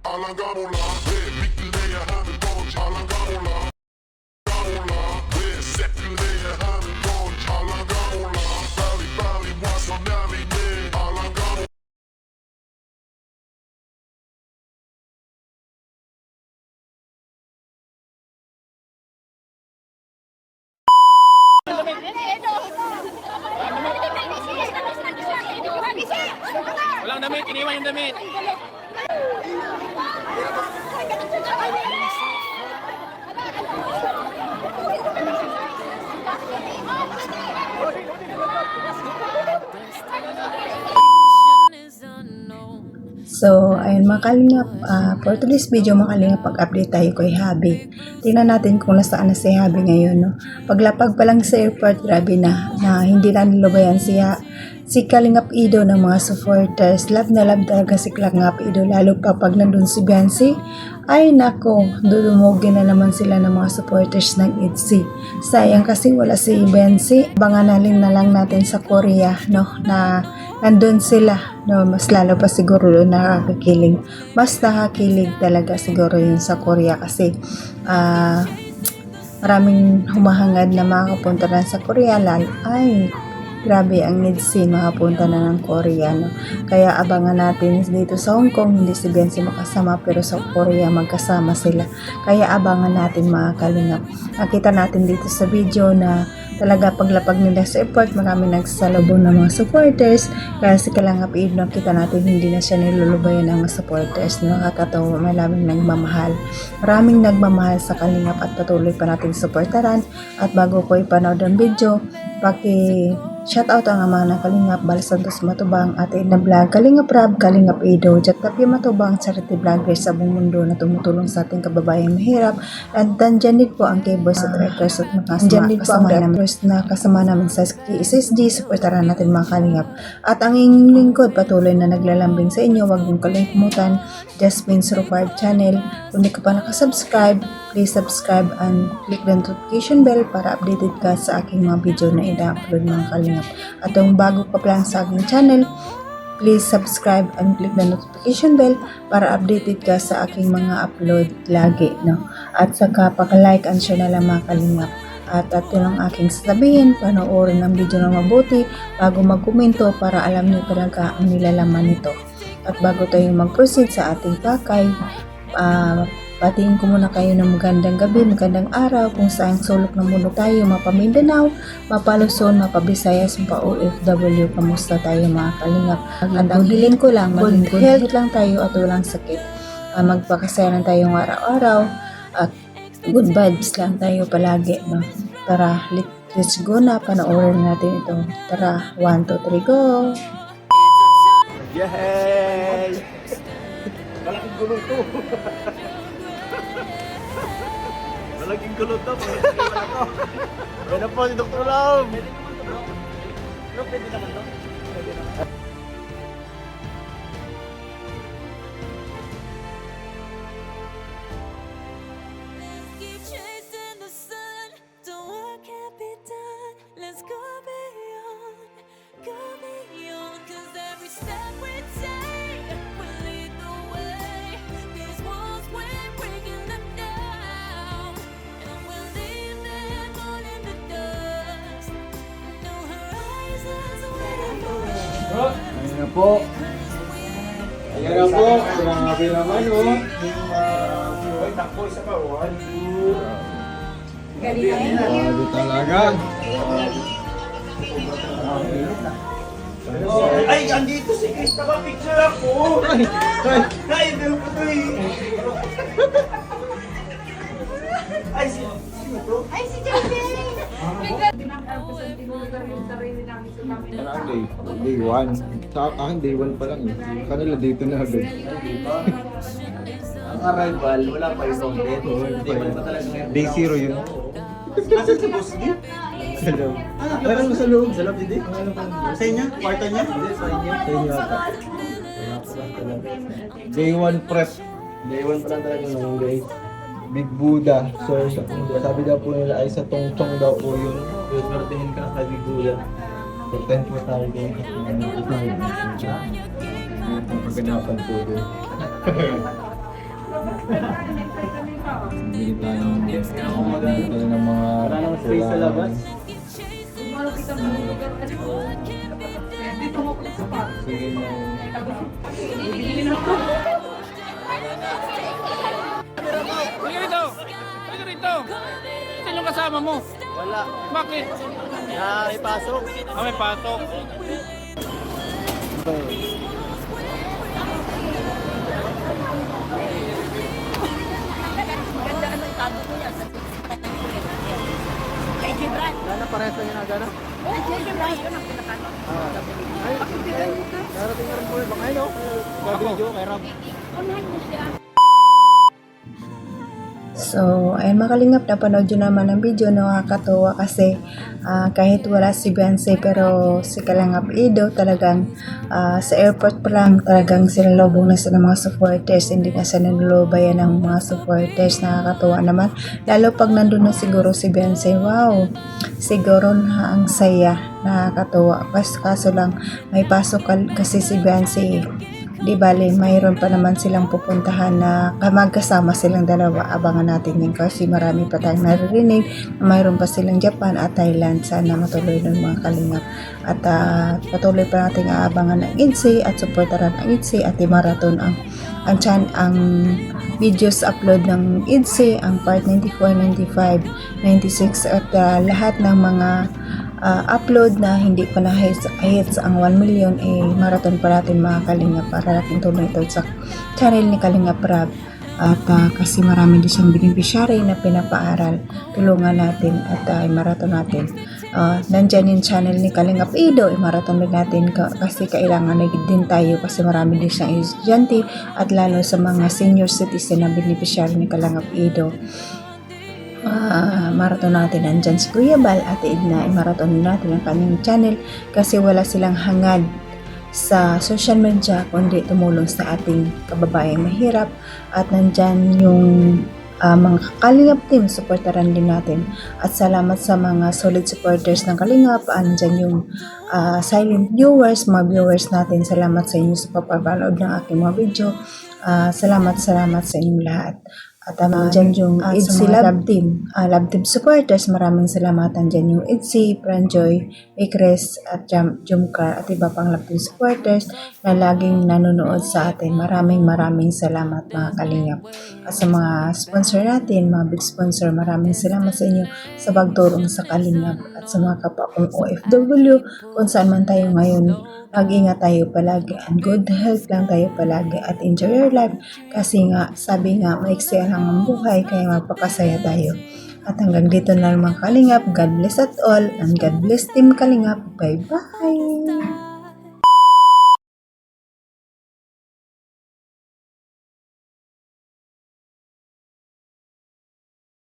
Alangamola, Victoria Hamilton, Alangamola, Gamola, Secular Hamilton, Alangamola, Bali Bali was on Navine, Alangamola. Walang damit, iniwan yung damit. So, ayun mga kalingap, for today's video mga kalingap, pag-update tayo kay Habi. Tingnan natin kung nasaan na si Habi ngayon. No? Paglapag pa lang sa airport, grabe na hindi na nilubayan si Kalingap Ido ng mga supporters. Love na love talaga si Kalingap Ido, lalo pa pag nandun si Biancy. Ay nako, dudumugin na naman sila ng mga supporters ng ITZY. Sayang kasi wala si Biancy. Banganalin na lang natin sa Korea, no, na nandun sila, no, mas lalo pa siguro doon nakakakilig. Mas nakakilig talaga siguro yun sa Korea kasi maraming humahangad na makapunta na sa Korea. Ay, grabe ang ITZY makapunta na ng Korea, no? Kaya abangan natin dito sa Hong Kong, hindi si Biancy makasama pero sa Korea magkasama sila. Kaya abangan natin mga kalingap. Nakita natin dito sa video na talaga paglapag nila sa airport, marami nagsasalubong ng mga supporters. Kaya si Kalingap Ido, nakita natin hindi na siya nilulubayan ng mga supporters. Nakakatawa, maraming nagmamahal. Maraming nagmamahal sa Kalingap at patuloy pa natin supportaran. At bago ko ipanood ang video, shoutout ang ama ng Kalingap, Bal Santos Matubang, Ate Edna Vlog, Kalingap Rab, Kalingap Ido, Jack Tapio Matubang, charity vloggers sa buong mundo na tumutulong sa ating kababayang mahirap. At dyan din po ang keyboards at directors at mga kasama namin na kasama namin sa SSD. Supportaran natin mga Kalingap. At ang inyong lingkod patuloy na naglalambing sa inyo. Huwag mong kalimutan Jasmine's Required Channel. Kung di ka pa nakasubscribe, please subscribe and click the notification bell para updated ka sa aking mga video na ina-upload mga Kalingap. At kung bago ka pa lang sa aking channel, please subscribe and click the notification bell para updated ka sa aking mga upload lagi, no? At saka paka-like and share na lang mga Kalingap. At ito lang aking sasabihin, panoorin ng video na mabuti bago magkomento para alam niyo talaga ang nilalaman nito. At bago tayo mag-proceed sa ating pakay, patingin ko muna kayo ng magandang gabi, magandang araw kung saan sulok ng mundo tayo, mapa Mindanao, mapa Luzon, mapa Visayas, mapa OFW, kamusta tayo mga Kalingap. At ang hiling ko lang, maging good health lang tayo at walang sakit. Magpakasaya lang tayong araw-araw at good vibes lang tayo palagi, no? Tara, let's go na, panoorin natin ito. Tara, 1, 2, 3, go! Yay! Malaking gulo to. Malaking gulo to. Pwede na po si Dr. Lam. Pwede naman to. Ayan na po. Ayan na po. Grabe naman, oh. Takbo isa pa. 1, 2. Grabe talaga. Ay, andito si Krista ba? Picture ako. Ay, meron ko to eh. Ay, sino to? Ay, si Jeffrey! Day 1. Sa akin, day 1 pa lang eh. Kanila dito na agad. Ang arrival, wala pa yung content. Hindi pa talaga ngayon. Day 0 yun. Asan si Boss D? Sa loob. Meron mo sa loob? Sa loob, hindi? Sa inyo? Kwarto niya? Hindi, sa inyo. Sa inyo ata. Day 1 prep. Day 1 pa lang talaga nung guys. Big Buddha. So, sabi daw po nila ay sa tongtong daw po yun. Yung swerte ka kay Big Buddha. Content po tayo din. Yung pagkanapan po yun. Bili tayo ng mga... Wala namang space sa labas. Sige na. Halika rito! Halika rito! Saan yung kasama mo? Wala. Bakit? May pasok. May pasok. Wala na parehas lang yung nagana. Darating na rin po yung bangay, no? Video kay Rob. So, ayun mga kalingap, napanood yun naman ang video, nakakatuwa kasi kahit wala si Beyonce pero si Kalingap Ido talagang sa airport pa lang talagang sinalubong na sila mga supporters, hindi na sila nilubayan ng mga supporters, nakakatuwa naman. Lalo pag nandun na siguro si Beyonce, wow, siguro na ang saya, nakakatuwa. Kaso lang, may pasok kasi si Beyonce. Di bale, mayroon pa naman silang pupuntahan na magkasama silang dalawa. Abangan natin yun kasi marami pa tayong naririnig na mayroon pa silang Japan at Thailand. Sana matuloy ng mga kalingap. At patuloy pa natin aabangan ng IDSI at supportaran ang IDSI at i-marathon ang videos upload ng IDSI, ang part 94, 95, 96 at lahat ng mga upload na hindi pa na-hits ang 1 million marathon pa natin mga Kalingap para natin tuloy ito sa channel ni Kalingap Rob at kasi marami din siyang beneficiary na pinapaaral, tulungan natin at marathon natin. Nandyan yung channel ni Kalingap Ido, marathon din natin kasi kailangan na din tayo kasi marami din siyang estudyante at lalo sa mga senior citizen na beneficiary ni Kalingap Ido. Marathon natin nandyan si Kuya Bal at Edna, marathon natin ang kanyang channel kasi wala silang hangad sa social media kundi tumulong sa ating kababayang mahirap at nandyan yung mga Kalingap team, supportaran din natin at salamat sa mga solid supporters ng Kalingap. Andyan yung silent viewers, mga viewers natin, salamat sa inyo sa papapanood ng aking mga video. Salamat sa inyong lahat. At dyan yung IDSI Love Team. Love Team supporters, maraming salamat. Dyan yung IDSI, Pranjoy, Ikres, at Jumcar, at iba pang Love Team supporters na laging nanonood sa atin. Maraming salamat mga Kalingap. At sa mga sponsor natin, mga big sponsor, maraming salamat sa inyo sa pagtulong sa Kalingap. At sa mga kapwa kong OFW, kung saan man tayo ngayon, mag-ingat tayo palagi and good health lang tayo palagi at enjoy your life kasi nga, sabi nga, maiksi lang ang buhay kaya magpakasaya tayo. At hanggang dito na lang mga Kalingap. God bless at all and God bless Team Kalingap. Bye-bye!